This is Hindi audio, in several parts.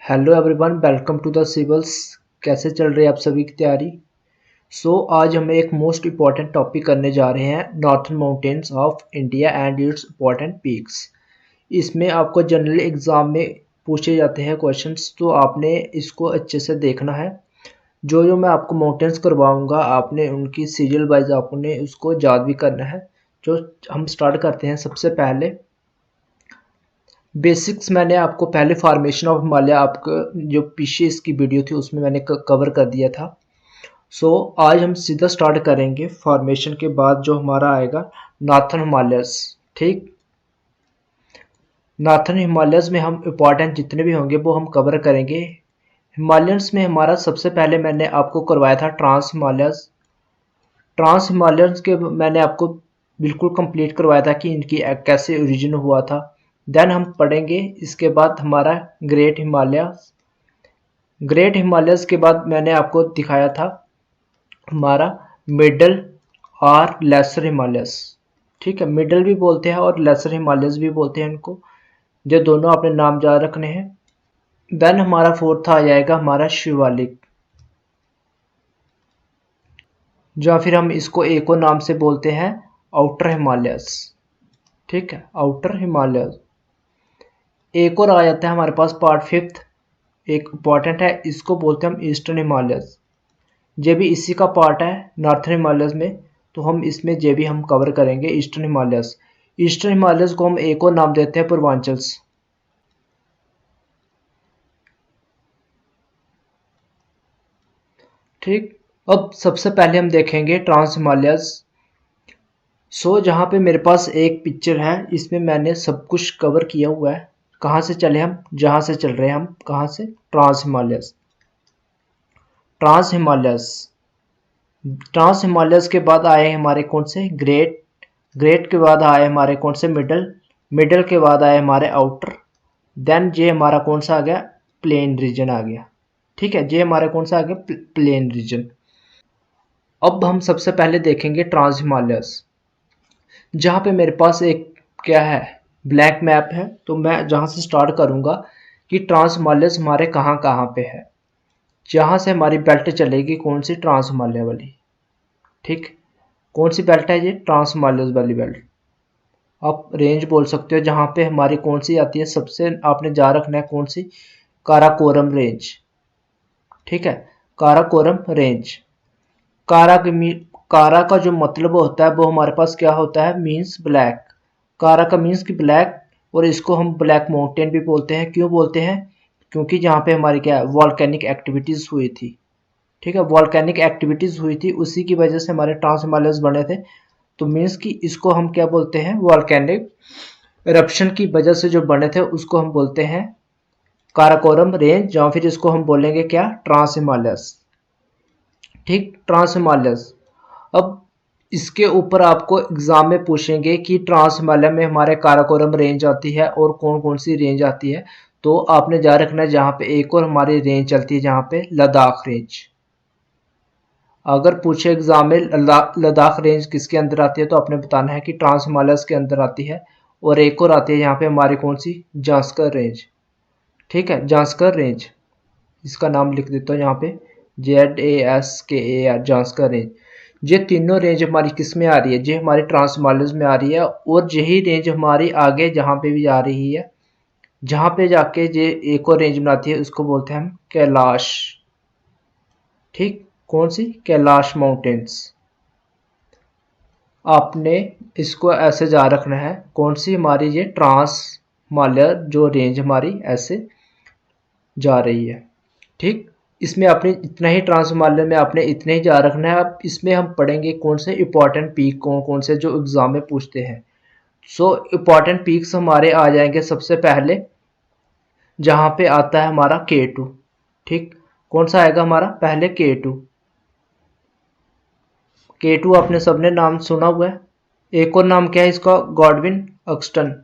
Hello everyone, welcome to the civils. कैसे चल रही है आप सभी की तैयारी। आज हम एक मोस्ट इम्पॉर्टेंट टॉपिक करने जा रहे हैं, northern mountains of India and it's important peaks. इसमें आपको जनरल एग्जाम में पूछे जाते हैं क्वेश्चंस, तो आपने इसको अच्छे से देखना है। जो जो मैं आपको माउंटेन्स करवाऊंगा, आपने उनकी सीरियल वाइज आपने उसको याद भी करना है। जो हम स्टार्ट करते हैं सबसे पहले बेसिक्स। मैंने आपको पहले फॉर्मेशन ऑफ हिमालय, आपको जो पीछे इसकी वीडियो थी उसमें मैंने कवर कर दिया था। आज हम सीधा स्टार्ट करेंगे फॉर्मेशन के बाद जो हमारा आएगा नॉर्थन हिमालयस। ठीक, नॉर्थन हिमालयस में हम इम्पॉर्टेंट जितने भी होंगे वो हम कवर करेंगे। हिमालयंस में हमारा सबसे पहले मैंने आपको करवाया था ट्रांस हिमालयस। ट्रांस हिमालयंस के मैंने आपको बिल्कुल कंप्लीट करवाया था कि इनकी कैसे ओरिजिन हुआ था। देन हम पढ़ेंगे इसके बाद हमारा ग्रेट हिमालय। ग्रेट हिमालयस के बाद मैंने आपको दिखाया था हमारा मिडल और लेसर हिमालयस। ठीक है, मिडल भी बोलते हैं और लेसर हिमालयस भी बोलते हैं इनको। जो दोनों अपने नाम याद रखने हैं। देन हमारा फोर्थ आ जाएगा हमारा शिवालिक, या फिर हम इसको एक और नाम से बोलते हैं आउटर हिमालयस। ठीक है, आउटर हिमालयस। एक और आ जाता है हमारे पास पार्ट फिफ्थ, एक इम्पॉर्टेंट है, इसको बोलते हैं हम ईस्टर्न हिमालयस। ये भी इसी का पार्ट है नॉर्थन हिमालयस में, तो हम इसमें ये भी हम कवर करेंगे ईस्टर्न हिमालयस। ईस्टर्न हिमालयस को हम एक और नाम देते हैं पूर्वांचल्स। ठीक, अब सबसे पहले हम देखेंगे ट्रांस हिमालयस। जहाँ पे मेरे पास एक पिक्चर है, इसमें मैंने सब कुछ कवर किया हुआ है। कहाँ से चले हम, जहाँ से चल रहे हैं हम, कहाँ से, trans Himalayas. Trans Himalayas, trans Himalayas के बाद आए हमारे कौन से, ग्रेट। ग्रेट के बाद आए हमारे कौन से, मिडल। मिडल के बाद आए हमारे आउटर। देन ये हमारा कौन सा आ गया, प्लेन रीजन आ गया। ठीक है, ये हमारा कौन सा आ गया, प्लेन रीजन। अब हम सबसे पहले देखेंगे ट्रांस हिमालयस। जहाँ पे मेरे पास एक क्या है, ब्लैक मैप है। तो मैं जहाँ से स्टार्ट करूँगा कि ट्रांस हिमालयस हमारे कहाँ कहाँ पे है। जहाँ से हमारी बेल्ट चलेगी कौन सी, ट्रांस हिमालय वाली। ठीक, कौन सी बेल्ट है ये, ट्रांस हिमालयस वाली बेल्ट। आप रेंज बोल सकते हो जहाँ पे हमारी कौन सी आती है, सबसे आपने जा रखना है कौन सी, काराकोरम रेंज। ठीक है, काराकोरम रेंज। कारा का जो मतलब होता है वो हमारे पास क्या होता है, मीन्स ब्लैक। कारा का मीन्स की ब्लैक, और इसको हम ब्लैक माउंटेन भी बोलते हैं। क्यों बोलते हैं, क्योंकि जहाँ पे हमारी क्या है, वॉल्केनिक एक्टिविटीज हुई थी। ठीक है, वॉल्केनिक एक्टिविटीज हुई थी, उसी की वजह से हमारे ट्रांस हिमालयस बने थे। तो मीन्स कि इसको हम क्या बोलते हैं, वॉल्केनिक इरप्शन की वजह से जो बने थे उसको हम बोलते हैं काराकोरम रेंज, या फिर इसको हम बोलेंगे क्या, ट्रांस हिमालयस। ठीक, ट्रांस हिमालयस। अब इसके ऊपर आपको एग्जाम में पूछेंगे कि ट्रांस हिमालय में हमारे काराकोरम रेंज आती है और कौन कौन सी रेंज आती है। तो आपने जा रखना है जहाँ पे एक और हमारी रेंज चलती है, जहाँ पे लद्दाख रेंज। अगर पूछे एग्जाम में लद्दाख रेंज किसके अंदर आती है, तो आपने बताना है कि ट्रांस हिमालयस के अंदर आती है। और एक और आती है यहाँ पे हमारी कौन सी, जास्कर रेंज। ठीक है, जास्कर रेंज, इसका नाम लिख देता हूँ यहाँ पे, JASKAR, जास्कर रेंज। ये तीनों रेंज हमारी किस में आ रही है, ये हमारी ट्रांस हिमालयस में आ रही है। और यही रेंज हमारी आगे जहाँ पे भी आ रही है, जहाँ पे जाके ये एक और रेंज बनाती है, उसको बोलते हैं हम कैलाश। ठीक, कौन सी, कैलाश माउंटेन्स। आपने इसको ऐसे जा रखना है, कौन सी हमारी, ये ट्रांस हिमालय जो रेंज हमारी ऐसे जा रही है। ठीक, इसमें आपने इतना ही, ट्रांस हिमालय में आपने इतने ही जा रखना है। अब इसमें हम पढ़ेंगे कौन से इंपॉर्टेंट पीक, कौन कौन से जो एग्जाम में पूछते हैं। इंपॉर्टेंट पीक्स हमारे आ जाएंगे सबसे पहले, जहाँ पे आता है हमारा K2। ठीक, कौन सा आएगा हमारा, पहले K2। K2 आपने सबने नाम सुना हुआ है। एक और नाम क्या है इसका, गॉडविन अक्सटन।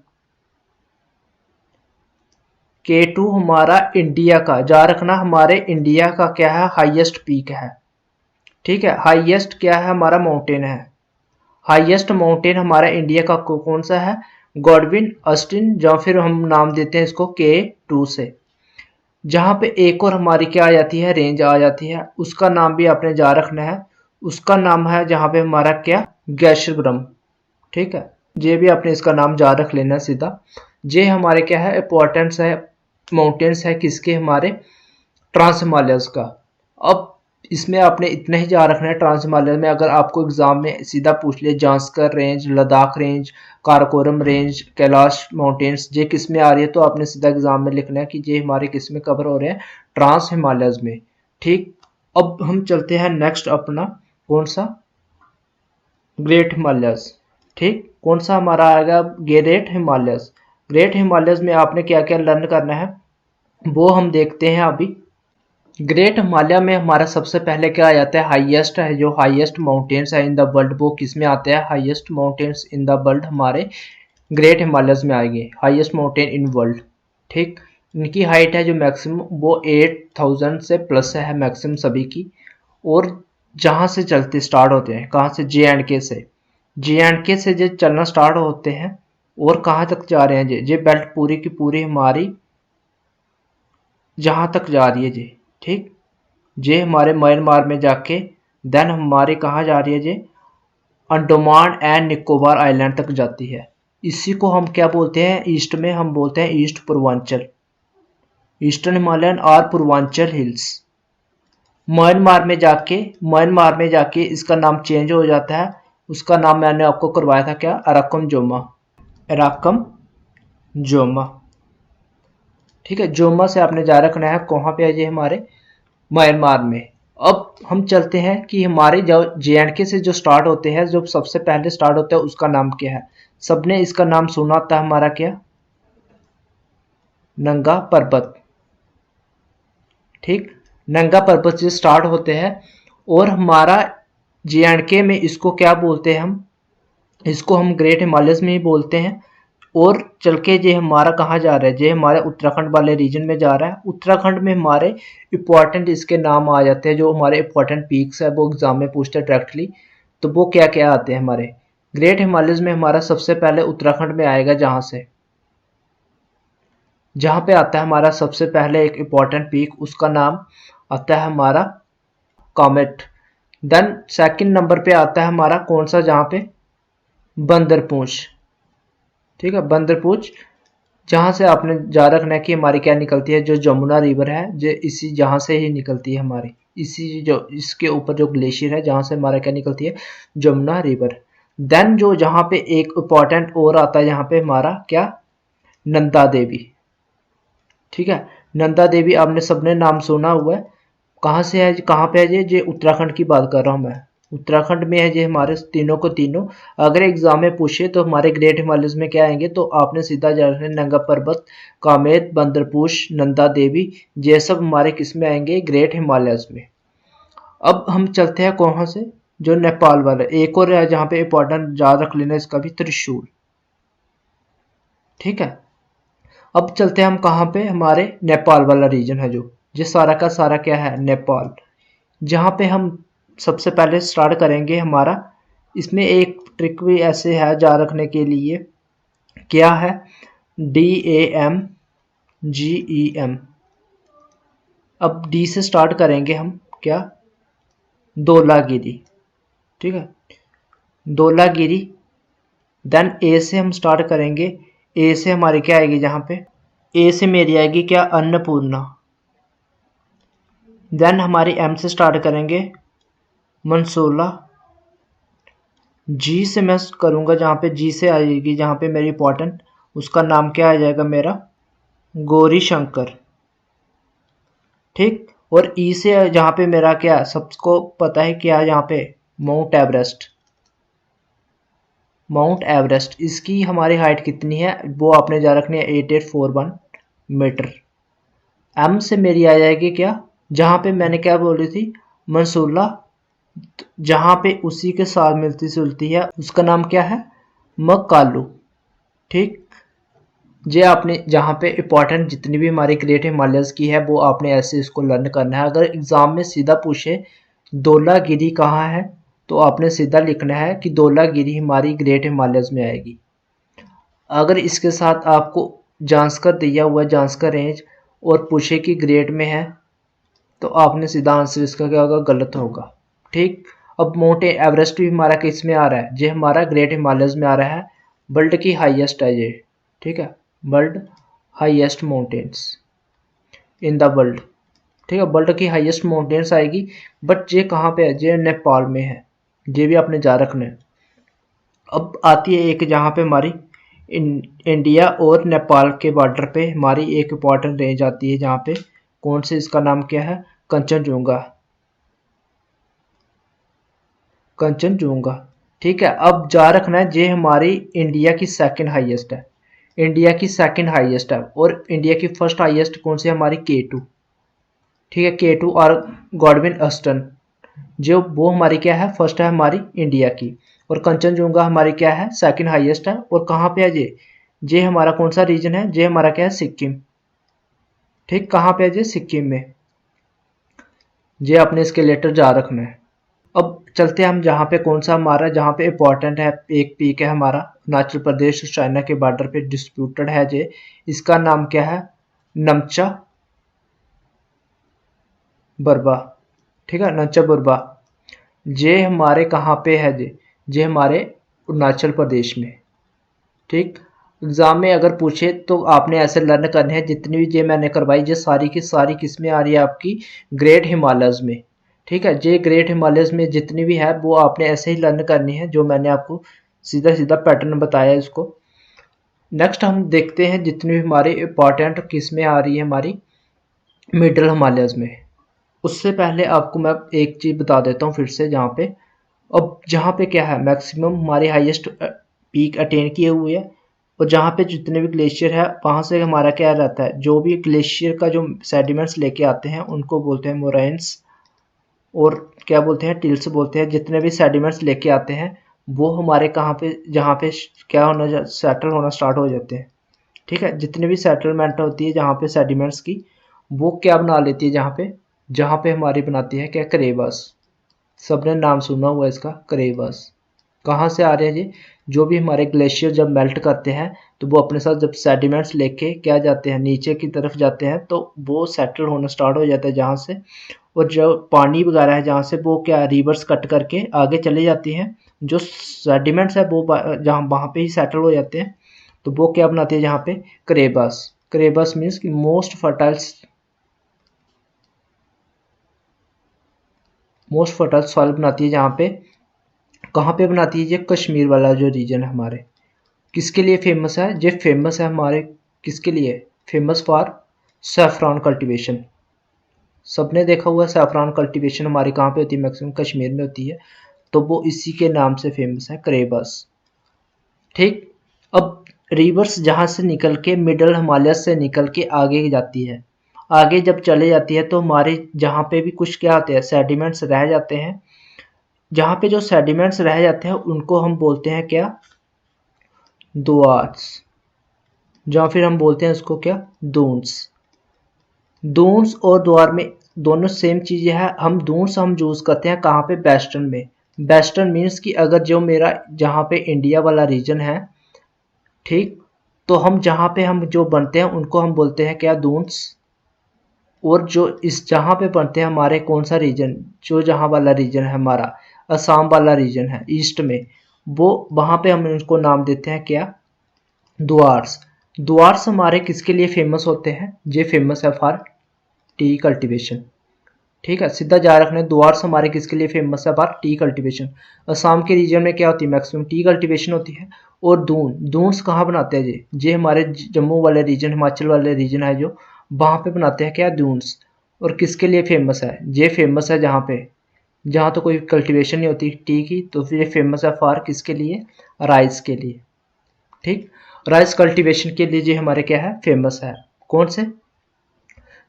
K2 हमारा इंडिया का, जा रखना हमारे इंडिया का क्या है, हाईएस्ट पीक है। ठीक है, हाईएस्ट क्या है हमारा, माउंटेन है। हाईएस्ट माउंटेन हमारा इंडिया का कौन सा है, गॉडविन अस्टिन, या फिर हम नाम देते हैं इसको K2 से। जहाँ पे एक और हमारी क्या आ जाती है, रेंज आ जाती है, उसका नाम भी आपने जा रखना है। उसका नाम है जहाँ पे हमारा क्या, गैशरब्रम। ठीक है, ये भी आपने इसका नाम जा रख लेना सीधा। ये हमारे क्या है, इंपॉर्टेंस है, माउंटेन्स है किसके, हमारे ट्रांस हिमालयस का। अब इसमें आपने इतना ही याद रखना है, ट्रांस हिमालयस में अगर आपको एग्जाम में सीधा पूछ लिया Zanskar range, Ladakh range, Karakoram range, Kailash mountains ये किस में आ रही है, तो आपने सीधा एग्जाम में लिखना है कि ये हमारे किस में कवर हो रहे हैं, ट्रांस हिमालयस में। ठीक, अब हम चलते हैं नेक्स्ट अपना, कौन सा, ग्रेट हिमालयस। ठीक, कौन सा हमारा आएगा, ग्रेट हिमालयस। ग्रेट हिमालयस में आपने क्या क्या लर्न करना है वो हम देखते हैं अभी। ग्रेट हिमालय में हमारा सबसे पहले क्या आ जाता है, हाईएस्ट है, जो हाईएस्ट माउंटेन्स है इन द वर्ल्ड, वो किस में आते हैं, highest mountains in the world हमारे ग्रेट हिमालयस में आएंगे, हाईएस्ट माउंटेन इन वर्ल्ड। ठीक, इनकी हाइट है जो मैक्सिमम वो 8000 से प्लस है मैक्सिमम सभी की। और जहाँ से चलते स्टार्ट होते हैं, कहाँ से, जे एंड के से, जे एंड के से जो चलना स्टार्ट होते हैं और कहाँ तक जा रहे हैं, जे बेल्ट पूरी की पूरी हमारी जहाँ तक जा रही है जी। ठीक, ये हमारे म्यांमार में जाके देन हमारे कहाँ जा रही है ये, अंडमान एंड निकोबार आइलैंड तक जाती है। इसी को हम क्या बोलते हैं, ईस्ट में हम बोलते हैं ईस्ट पूर्वांचल, ईस्टर्न हिमालयन और पूर्वांचल हिल्स। म्यांमार में जाके इसका नाम चेंज हो जाता है। उसका नाम मैंने आपको करवाया था क्या, अराकम जोमा, अराकम जोमा। ठीक है, जोमा से आपने जा रखना है कहाँ पे है ये, हमारे म्यांमार में। अब हम चलते हैं कि हमारे जो जे से जो स्टार्ट होते हैं, जो सबसे पहले स्टार्ट होता है उसका नाम क्या है, सबने इसका नाम सुना था, हमारा क्या, नंगा पर्वत। ठीक, नंगा पर्वत से स्टार्ट होते हैं और हमारा जे में इसको क्या बोलते हैं हम, इसको हम ग्रेट हिमालयस में ही बोलते हैं। और चल के ये हमारा कहाँ जा रहा है, ये हमारे उत्तराखंड वाले रीजन में जा रहा है। उत्तराखंड में हमारे इंपॉर्टेंट इसके नाम आ जाते हैं, जो हमारे इंपॉर्टेंट पीक्स है वो एग्जाम में पूछते हैं डायरेक्टली। तो वो क्या क्या आते हैं हमारे ग्रेट हिमालयस में, हमारा सबसे पहले उत्तराखंड में आएगा, जहाँ पे आता है हमारा सबसे पहले एक इंपॉर्टेंट पीक, उसका नाम आता है हमारा कॉमेट। देन सेकंड नंबर पे आता है हमारा कौन सा, जहाँ पे बंदरपूंछ। ठीक है, बंदरपूंछ, जहाँ से आपने जा रखना है कि हमारी क्या निकलती है, जो जमुना रिवर है जो इसी जहाँ से ही निकलती है हमारी, इसी जो इसके ऊपर जो ग्लेशियर है जहाँ से हमारा क्या निकलती है, जमुना रिवर। देन जो जहाँ पे एक इम्पॉर्टेंट और आता है, यहाँ पे हमारा क्या, नंदा देवी। ठीक है, नंदा देवी आपने सबने नाम सुना हुआ है। कहाँ से है, कहाँ पे है ये उत्तराखंड की बात कर रहा हूँ मैं, उत्तराखंड में है ये हमारे तीनों को तीनों। अगर एग्जाम में पूछे तो हमारे ग्रेट हिमालयस में क्या आएंगे, तो आपने सीधा जाना है नंगा पर्वत, कामेत, बंदरपूछ, नंदा देवी, ये सब हमारे किस में आएंगे, ग्रेट हिमालयस में। अब हम चलते हैं कहाँ से, जो नेपाल वाला एक और है जहाँ पे इंपॉर्टेंट याद रख लेना इसका भी, त्रिशूल। ठीक है, अब चलते हैं हम कहाँ पे, हमारे नेपाल वाला रीजन है, जो जिस सारा का सारा क्या है, नेपाल। जहाँ पे हम सबसे पहले स्टार्ट करेंगे हमारा, इसमें एक ट्रिक भी ऐसे है जा रखने के लिए, क्या है, DAMGEM। अब डी से स्टार्ट करेंगे हम क्या, धौलागिरी। ठीक है, धौलागिरी। देन ए से हम स्टार्ट करेंगे, ए से हमारी क्या आएगी, जहाँ पे ए से मेरी आएगी क्या, अन्नपूर्णा। देन हमारी एम से स्टार्ट करेंगे, मनसोला। जी से मैं करूँगा, जहाँ पे जी से आएगी, जहाँ पे मेरी इंपॉर्टेंट, उसका नाम क्या आ जाएगा मेरा, गौरी शंकर। ठीक, और ई से जहाँ पे मेरा क्या, सबको पता है क्या, यहाँ पे माउंट एवरेस्ट। माउंट एवरेस्ट, इसकी हमारी हाइट कितनी है, वो आपने जा रखनी है 8841 मीटर। एम से मेरी आ जाएगी क्या, जहाँ पे मैंने क्या बोली थी, मंसूला, जहाँ पे उसी के साथ मिलती जुलती है, उसका नाम क्या है, मकालू। ठीक, ये आपने जहाँ पे इंपॉर्टेंट जितनी भी हमारी ग्रेट हिमालयस की है वो आपने ऐसे इसको लर्न करना है। अगर एग्जाम में सीधा पूछे धौलागिरी कहाँ है, तो आपने सीधा लिखना है कि धौलागिरी हमारी ग्रेट हिमालयस में आएगी। अगर इसके साथ आपको जांस्कर दिया हुआ है, जांस्कर रेंज, और पूछे कि ग्रेड में है, तो आपने सीधा आंसर इसका क्या होगा, गलत होगा। ठीक। अब माउंट एवरेस्ट भी हमारा किस में आ रहा है, ये हमारा ग्रेट हिमालयज में आ रहा है। वर्ल्ड की हाईएस्ट है ये। ठीक है, world highest mountains in the world. ठीक है, वर्ल्ड की हाईएस्ट माउंटेन्स आएगी। बट ये कहाँ पे है, ये नेपाल में है। ये भी आपने जा रखना है। अब आती है एक जहाँ पे हमारी इंडिया और नेपाल के बॉर्डर पे हमारी एक इंपॉर्टेंट रेंज आती है, जहाँ पे कौन से, इसका नाम क्या है, कंचनजुंगा। कंचनजुंगा। ठीक है, अब जा रखना है, ये हमारी इंडिया की सेकंड हाईएस्ट है। इंडिया की सेकंड हाईएस्ट है। और इंडिया की फर्स्ट हाईएस्ट कौन सी है, हमारी K2। ठीक है, K2 और गॉडविन अस्टन, जो वो हमारी क्या है, फर्स्ट है हमारी इंडिया की। और कंचनजुंगा हमारी क्या है, सेकंड हाईएस्ट है। और कहाँ पे है ये हमारा कौन सा रीजन है, ये हमारा क्या है, सिक्किम। ठीक, कहाँ पे है ये, सिक्किम में। ये आपने इसके लेटर जा रखना है। अब चलते हैं हम जहाँ पे कौन सा हमारा, जहाँ पे इम्पोर्टेंट है, एक पीक है हमारा अरुणाचल प्रदेश और चाइना के बॉर्डर पे डिस्प्यूटेड है ये। इसका नाम क्या है, नमचा बरबा। ठीक है, नमचा बरबा। ये हमारे कहाँ पे है, ये हमारे अरुणाचल प्रदेश में। ठीक। एग्जाम में अगर पूछे तो आपने ऐसे लर्न करने हैं, जितनी भी ये मैंने करवाई ये सारी की सारी किस में आ रही है, आपकी ग्रेट हिमालयज में। ठीक है, ये ग्रेट हिमालयज में जितनी भी है वो आपने ऐसे ही लर्न करनी है, जो मैंने आपको सीधा सीधा पैटर्न बताया इसको। नेक्स्ट हम देखते हैं जितनी भी हमारी इंपॉर्टेंट किस में आ रही है, हमारी मिडल हिमालयज में। उससे पहले आपको मैं एक चीज़ बता देता हूँ फिर से, जहाँ पे अब जहाँ पे क्या है, मैक्सिमम हमारे हाईएस्ट पीक अटेन किए हुए हैं। और जहाँ पे जितने भी ग्लेशियर है वहाँ से हमारा क्या रहता है, जो भी ग्लेशियर का जो सेडिमेंट्स लेके आते हैं उनको बोलते हैं मोराइंस, और क्या बोलते हैं, टिल्स बोलते हैं। जितने भी सेडिमेंट्स लेके आते हैं वो हमारे कहाँ पे, जहाँ पे क्या होना, सेटल होना स्टार्ट हो जाते हैं। ठीक है, जितने भी सेटलमेंट होती है जहाँ पे सेडिमेंट्स की, वो क्या बना लेती है, जहाँ पे हमारी बनाती है क्या, करेबस। सबने नाम सुना हुआ इसका, करेबस। कहाँ से आ रहे हैं ये, जो भी हमारे ग्लेशियर जब मेल्ट करते हैं तो वो अपने साथ जब सेडिमेंट्स लेके क्या जाते हैं, नीचे की तरफ जाते हैं, तो वो सेटल होना स्टार्ट हो जाता है जहाँ से। और जो पानी वगैरह है जहाँ से, वो क्या रिवर्स कट करके आगे चले जाती हैं। जो सेडिमेंट्स है वो जहाँ वहाँ पे ही सेटल हो जाते हैं, तो वो क्या बनाती है जहाँ पे, करेबस। करेबस मीन्स की मोस्ट फर्टाइल सॉइल बनाती है, जहाँ पे कहाँ पे बनाती है, ये कश्मीर वाला जो रीजन है हमारे, किसके लिए फेमस है, ये फेमस है हमारे, किसके लिए फेमस, फॉर सैफरॉन कल्टीवेशन। सबने देखा हुआ सैफरॉन कल्टीवेशन हमारी कहाँ पे होती है, मैक्सिमम कश्मीर में होती है। तो वो इसी के नाम से फेमस है, करेबस। ठीक। अब रिवर्स जहाँ से निकल के मिडल हिमालय से निकल के आगे जाती है, आगे जब चले जाती है तो हमारे जहाँ पे भी कुछ क्या होते हैं, सेडिमेंट्स रह जाते हैं। जहाँ पे जो सेडिमेंट्स रह जाते हैं उनको हम बोलते हैं क्या, दुआर्स। जहाँ फिर हम बोलते हैं उसको क्या, दून्स। दून्स और द्वार में दोनों सेम चीज़ है। हम दून्स हम यूज़ करते हैं कहाँ पे, वेस्टर्न में। वेस्टर्न मीन्स कि अगर जो मेरा जहाँ पे इंडिया वाला रीजन है, ठीक, तो हम जहाँ पे हम जो बनते हैं उनको हम बोलते हैं क्या, दून्स। और जो इस जहाँ पे बनते हैं हमारे कौन सा रीजन, जो जहाँ वाला रीजन है हमारा, असम वाला रीजन है ईस्ट में, वो वहाँ पे हम उनको नाम देते हैं क्या, दुआर्स। दुआर्स हमारे किसके लिए फेमस होते हैं, ये फेमस है फॉर टी कल्टीवेशन। ठीक है, सीधा जा रखना है, दुआर्स हमारे किसके लिए फेमस है, फॉर टी कल्टीवेशन। असम के रीजन में क्या होती है, मैक्सिमम टी कल्टीवेशन होती है। और दून्स कहाँ बनाते हैं, ये हमारे जम्मू वाले रीजन, हिमाचल वाले रीजन है जो, वहाँ पे बनाते हैं क्या, दून्स। और किसके लिए फेमस है, ये फेमस है जहाँ तो कोई कल्टीवेशन नहीं होती टी की, तो फिर ये फेमस है फॉर किसके लिए, राइस के लिए। ठीक, राइस कल्टीवेशन के लिए ये हमारे क्या है, फेमस है। कौन से,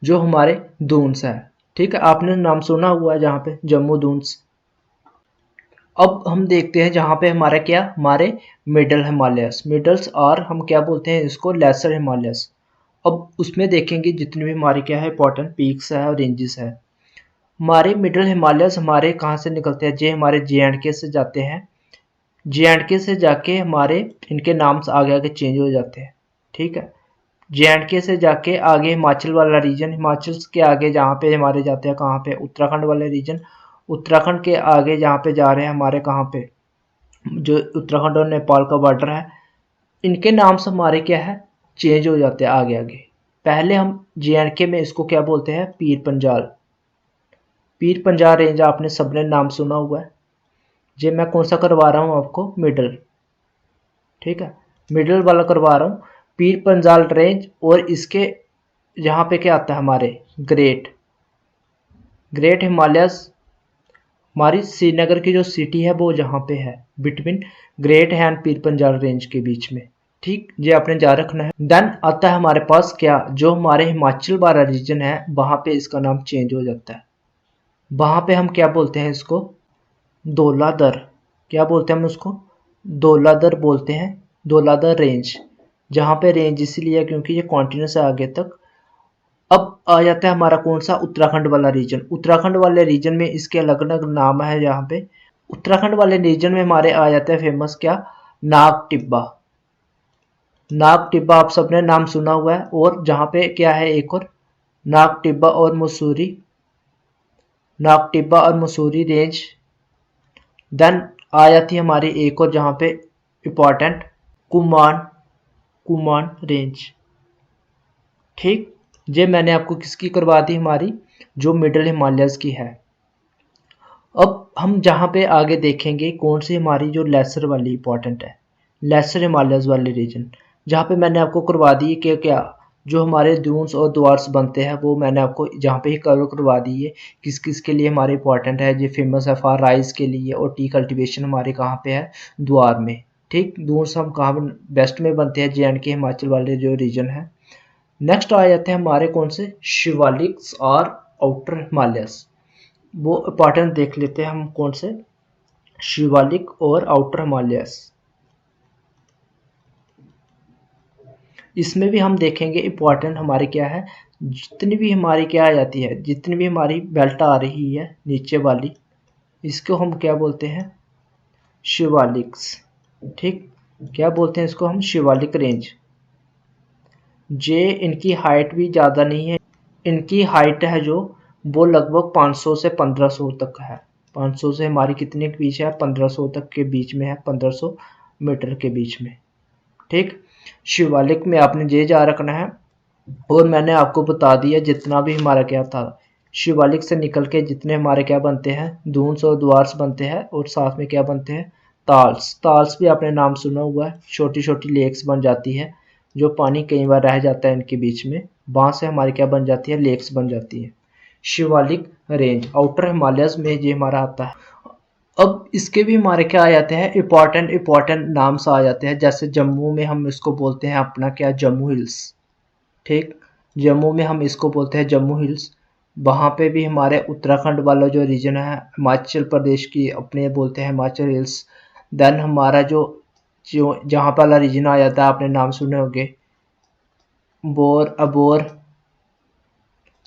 जो हमारे दून्स है। ठीक है, आपने नाम सुना हुआ है जहाँ पे, जम्मू दून्स। अब हम देखते हैं जहाँ पे हमारा क्या, हमारे मिडल हिमालयस, मिडल्स, और हम क्या बोलते हैं इसको, लेसर हिमालयस। अब उसमें देखेंगे जितने भी हमारे क्या है, इंपॉर्टेंट पीक्स है और रेंजेस है। हमारे मिडल हिमालयस हमारे कहाँ से निकलते हैं, जे हमारे JNK से जाते हैं। JNK से जाके हमारे इनके नाम आगे आगे चेंज हो जाते हैं। ठीक है, JNK से जाके आगे हिमाचल वाला रीजन, हिमाचल के आगे जहाँ पे हमारे जाते हैं कहाँ पे, उत्तराखंड वाले रीजन, उत्तराखंड के आगे जहाँ पे जा रहे हैं हमारे कहाँ पे, जो उत्तराखंड और नेपाल का बॉर्डर है, इनके नाम से हमारे क्या है चेंज हो जाते हैं आगे आगे। पहले हम JNK में इसको क्या बोलते हैं, पीर पंजाल। पीर पंजाल रेंज आपने सबने नाम सुना हुआ है। ये मैं कौन सा करवा रहा हूँ आपको, मिडल, ठीक है, मिडल वाला करवा रहा हूँ, पीर पंजाल रेंज। और इसके यहाँ पे क्या आता है हमारे, ग्रेट हिमालयस। हमारी श्रीनगर की जो सिटी है वो जहाँ पे है, बिटवीन ग्रेट है एंड पीर पंजाल रेंज के बीच में, ठीक, ये आपने जा रखना है। देन आता है हमारे पास क्या, जो हमारे हिमाचल वाला रीजन है वहाँ पे इसका नाम चेंज हो जाता है। वहाँ पे हम क्या बोलते हैं इसको, धौलाधर। क्या बोलते हैं हम उसको, धौलाधर बोलते हैं, धौलाधर रेंज। जहाँ पे रेंज इसलिए है क्योंकि ये कॉन्टिन्यूस है आगे तक। अब आ जाता है हमारा कौन सा, उत्तराखंड वाला रीजन। उत्तराखंड वाले रीजन में इसके अलग अलग नाम है। यहाँ पे उत्तराखंड वाले रीजन में हमारे आ जाता है फेमस क्या, नाग टिब्बा। नाग टिब्बा आप सबने नाम सुना हुआ है। और जहाँ पे क्या है एक और, नाग टिब्बा और मसूरी, नाग टिब्बा और मसूरी रेंज। देन आ जाती है हमारी एक और जहाँ पे इम्पॉर्टेंट, कुमान, कुमान रेंज, ठीक। ये मैंने आपको किसकी करवा दी, हमारी जो मिडल हिमालयस की है। अब हम जहाँ पे आगे देखेंगे कौन सी हमारी जो लेसर वाली इंपॉर्टेंट है, लेसर हिमालयस वाली रीजन, जहाँ पे मैंने आपको करवा दी कि क्या जो हमारे दून्स और द्वार्स बनते हैं वो मैंने आपको जहाँ पे ही कवर करवा दी है, किस किस के लिए हमारे इंपॉर्टेंट है। ये फेमस है फॉर राइस के लिए, और टी कल्टिवेशन हमारे कहाँ पे है, द्वार में, ठीक। दून्स हम कहाँ वेस्ट में बनते हैं, JNK हिमाचल वाले जो रीजन है। नेक्स्ट आ जाते हैं हमारे कौन से, शिवालिक्स और आउटर हिमालयस। वो इंपॉर्टेंट देख लेते हैं हम कौन से, शिवालिक और आउटर हिमालयस। इसमें भी हम देखेंगे इंपॉर्टेंट हमारे क्या है, जितनी भी हमारी क्या आ जाती है, जितनी भी हमारी बेल्ट आ रही है नीचे वाली, इसको हम क्या बोलते हैं, शिवालिक्स, ठीक। क्या बोलते हैं इसको हम, शिवालिक रेंज। जे इनकी हाइट भी ज़्यादा नहीं है, इनकी हाइट है जो वो लगभग 500 से 1500 तक है। 500 से हमारी कितने के बीच है, 1500 तक के बीच में है, 1500 मीटर के बीच में, ठीक। शिवालिक में आपने ये जा रखना है। और मैंने आपको बता दिया जितना भी हमारा क्या था, शिवालिक से निकल के जितने हमारे क्या बनते हैं, दून्स और द्वार्स बनते हैं, और साथ में क्या बनते हैं, ताल्स। ताल्स भी आपने नाम सुना हुआ है, छोटी छोटी लेक्स बन जाती है, जो पानी कई बार रह जाता है इनके बीच में, वहाँ से हमारी क्या बन जाती है, लेक्स बन जाती है। शिवालिक रेंज आउटर हिमालयस में ये हमारा आता है। अब इसके भी हमारे क्या आ जाते हैं, इंपॉर्टेंट नाम से आ जाते हैं। जैसे जम्मू में हम इसको बोलते हैं अपना क्या, जम्मू हिल्स, ठीक। जम्मू में हम इसको बोलते हैं जम्मू हिल्स। वहाँ पे भी हमारे उत्तराखंड वाला जो रीजन है, हिमाचल प्रदेश की अपने बोलते हैं हिमाचल हिल्स। देन हमारा जो जो जहाँ वाला रीजन आ जाता है, आपने नाम सुने होंगे, बोर, अबोर,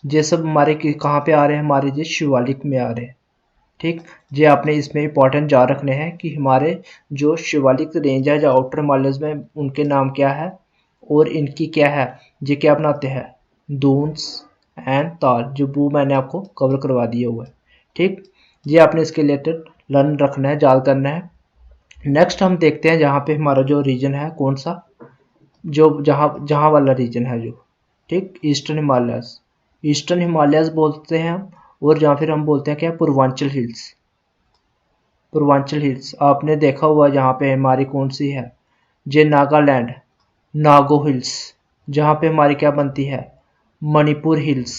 ये सब हमारे कहाँ पे आ रहे हैं, हमारे ये शिवालिक में आ रहे हैं, ठीक। ये आपने इसमें इंपॉर्टेंट जा रखने हैं कि हमारे जो शिवालिक रेंज है जो आउटर हिमालयस में, उनके नाम क्या है और इनकी क्या है, ये क्या बनाते हैं, दून्स एंड ताल, जो वो मैंने आपको कवर करवा दिया हुआ है, ठीक। ये आपने इसके रिलेटेड लर्न रखना है, याद करना है। नेक्स्ट हम देखते हैं जहाँ पे हमारा जो रीजन है कौन सा, जो जहाँ जहाँ वाला रीजन है जो, ठीक, ईस्टर्न हिमालयस। ईस्टर्न हिमालयस बोलते हैं हम, और या फिर हम बोलते हैं क्या, पूर्वांचल हिल्स। पूर्वांचल हिल्स आपने देखा हुआ जहाँ पे हमारी कौन सी है, जे नागालैंड, नागो हिल्स। जहाँ पे हमारी क्या बनती है, मणिपुर हिल्स।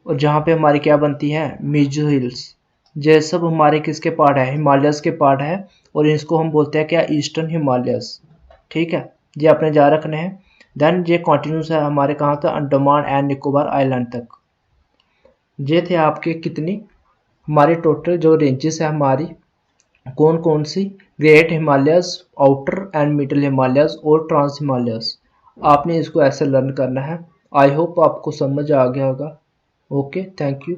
और जहाँ पे हमारी क्या बनती है, मिजो हिल्स। ये सब हमारे किसके पार्ट है, हिमालयस के पार्ट है, और इसको हम बोलते हैं क्या, ईस्टर्न हिमालयस, ठीक है। ये अपने जा रखने हैं। देन ये कंटिन्यूस है हमारे कहाँ तक, अंडमान एंड निकोबार आइलैंड तक। ये थे आपके कितनी हमारी टोटल जो रेंजेस है हमारी, कौन कौन सी, great Himalayas, outer and middle Himalayas और ट्रांस हिमालयस। आपने इसको ऐसे लर्न करना है। आई होप आपको समझ आ गया होगा। Okay, thank you.